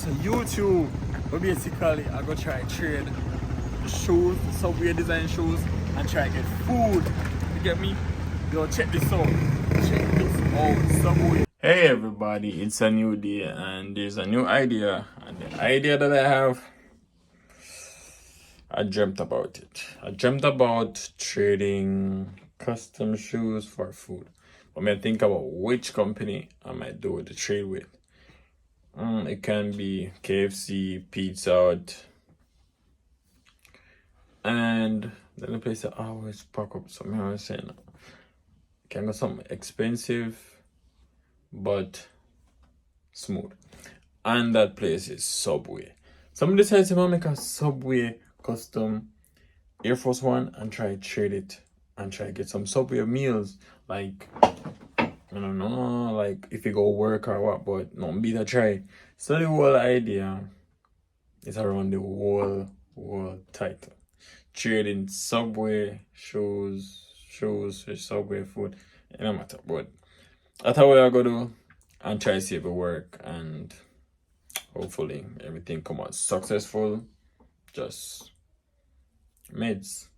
So YouTube, but basically I go try trade the shoes, the Subway design shoes, and try get food. You get me? Yo, check this out. Check this out, Subway. Hey everybody, it's a new day and there's a new idea. And the idea that I have, I dreamt about it. I dreamt about trading custom shoes for food. But I think about which company I might do the trade with. It can be KFC, Pizza Hut, and the other place that always pop up. So I was saying, can go something expensive but smooth, and that place is Subway. Somebody decided to make a Subway custom Air Force One and try trade it and try get some Subway meals, like I don't know, like if you go work or what, but no be a try. So the whole idea is around the whole title. Trading Subway shoes for Subway food. It don't matter. But that's how I go do and try to see if it work, and hopefully everything come out successful. Just mids.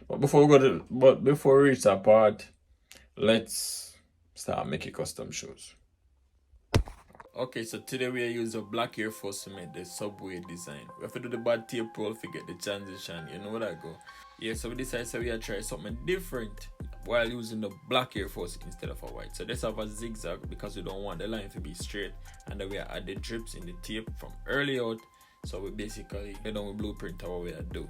But before we reach that part, let's start making custom shoes. Okay, so today we use a black Air Force to make the Subway design. We have to do the bad tape roll to get the transition. You know what I go? Yeah, so we decided we are try something different while using the black Air Force instead of a white. So let's have a zigzag because we don't want the line to be straight, and then we add the drips in the tape from early out. So we basically get on with blueprint of what we are do.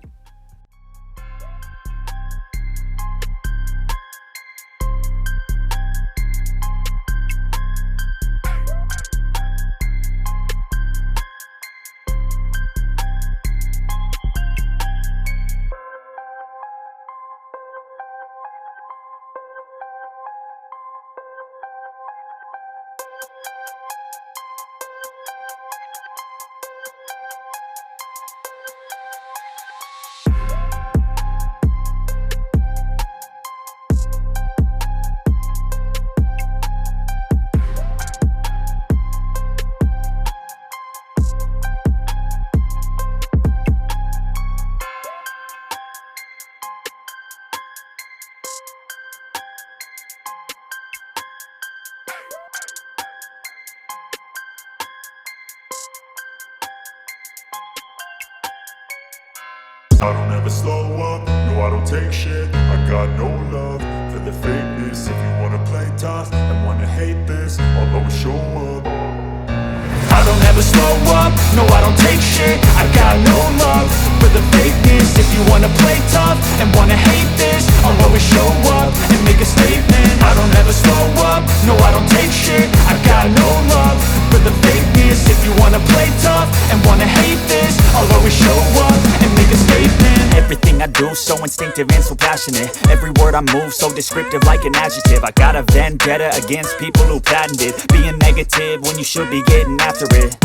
I don't ever slow up, no I don't take shit. I got no love for the fakeness. If you wanna play tough and wanna hate this, I'll always show up. I don't ever slow up, no I don't take shit. I got no love for the fakeness. If you wanna play tough and wanna hate this, I'll always show up and make a statement. I don't ever slow up, no I don't take shit. I got no love for the fakeness. If you wanna play tough and wanna hate this, I'll always show up and make a statement. Everything I do so instinctive and so passionate. Every word I move so descriptive like an adjective. I got a vendetta against people who patented being negative when you should be getting after it.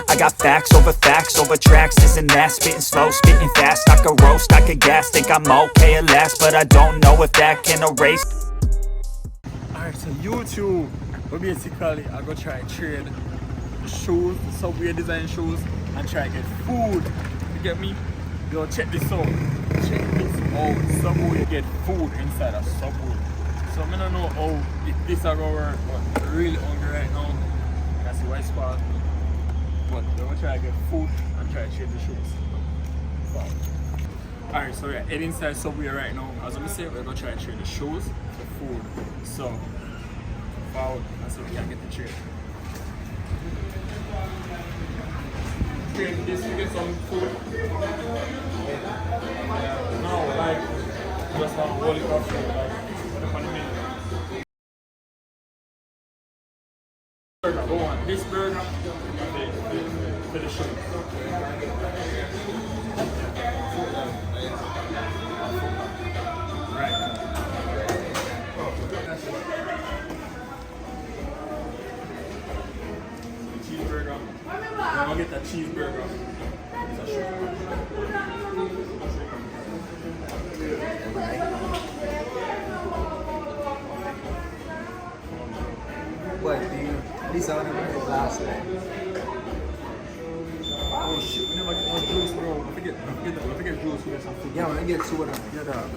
I got facts over tracks, this and that. Spitting slow, spitting fast. I could roast, I could gas. Think I'm okay at last, but I don't know if that can erase. Alright, so YouTube, but basically I go try trade the shoes, the Subway design shoes, and try get food. You get me? Yo, check this out. Check this out. Subway get food inside a Subway. So I don't know how this is gonna work, but I'm really hungry right now. That's the white spot. But we're gonna try to get food and try to trade the shoes. So, alright, so we're heading inside Subway right now. As I said, we're gonna try to trade the shoes for food. So forward, and so we can get the trade. Trade this to get some food. No, like just a whole heap of food, like what if I mean? Burger, go on. This burger for the shoes. Right. Cheeseburger. We're gonna get that cheeseburger. It's a shoe. But at least I want to make it last night. Yeah, when I get soda, yeah, dog.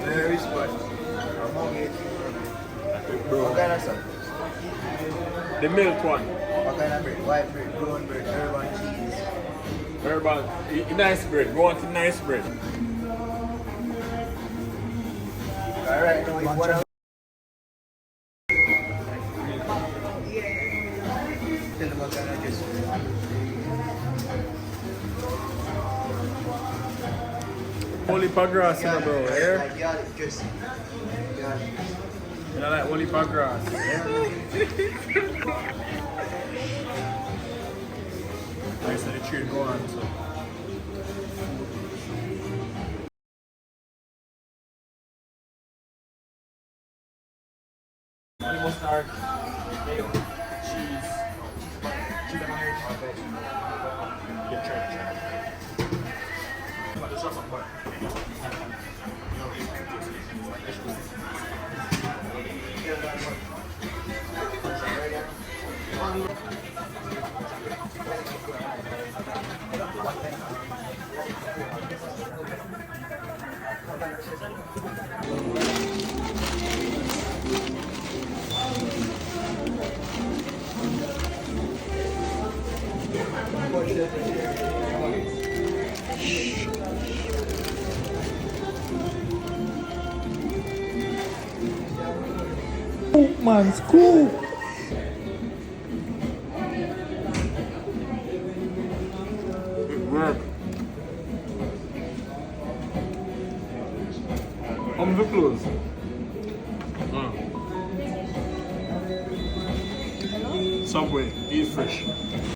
Very spot. Among it. What kind of sauce? The milk one. What kind of bread? White bread, brown bread, urban cheese. Urban, nice bread. Go on to nice bread. Alright, now if one of tell them what kind of juice. Holy grass, Yeah, bro. Here. like garlic juice. Garlic. You know, like holy grass. I said the tree go on, so. Honey mustard, mayo, cheese, cheese and mayo. Yeah, try. But it's just a bun. Man, scoop. Work. I'm the close. Subway, eat fresh.